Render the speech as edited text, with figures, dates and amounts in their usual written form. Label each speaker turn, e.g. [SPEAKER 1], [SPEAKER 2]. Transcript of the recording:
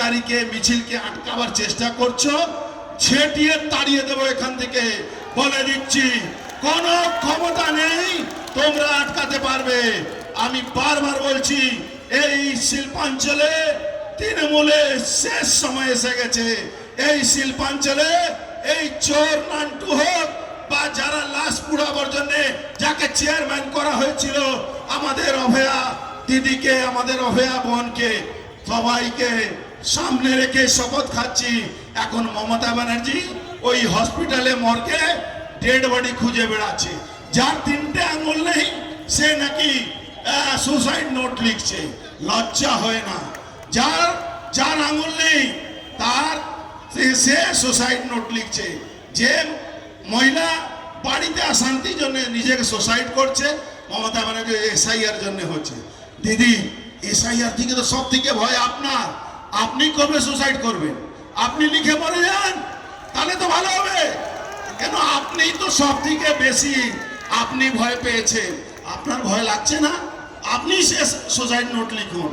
[SPEAKER 1] মিছিলকারীকে মিছিলকে আটকাবার চেষ্টা করছো, ছেটিয়ে তাড়িয়ে দেবো এখান থেকে বলে দিচ্ছি। কোনো ক্ষমতা নেই তোমরা আটকাতে পারবে। আমি বারবার বলছি, এই শিল্পাঞ্চলে তৃণমূলের শেষ সময় এসে গেছে। এই শিল্পাঞ্চলে এই চোর নান্টু হোক বা যারা লাশ পুড়াবার জন্য যাকে চেয়ারম্যান করা হয়েছিল, আমাদের অভয়া দিদিকে, আমাদের অভয়া বোনকে, সবাইকে সামনে রেখে শপথ খাচ্ছি। এখন মমতা ব্যানার্জি ওই হসপিটালে মর্গে ডেড বডি খুঁজে বেড়াচ্ছে। যার 3টে আঙুল নেই সে নাকি সুসাইড নোট লিখছে, লজ্জা হয় না? যার আঙুল নেই তার সে সুসাইড নোট লিখছে। যে মহিলা বাড়িতে অশান্তির জন্য নিজেকে সুসাইড করছে, মমতা ব্যানার্জি এসআইআর জন্য হচ্ছে। দিদি, এসআইআর থেকে তো সব থেকে ভয় আপনার। আপনি কবে সুসাইড করবেন? আপনি লিখে মরে যান, তাহলে তো ভালো হবে। কেন আপনি তো সব থেকে বেশি আপনি ভয় পেয়েছেন, আপনার ভয় লাগছে না? আপনি সুসাইড নোট লিখুন।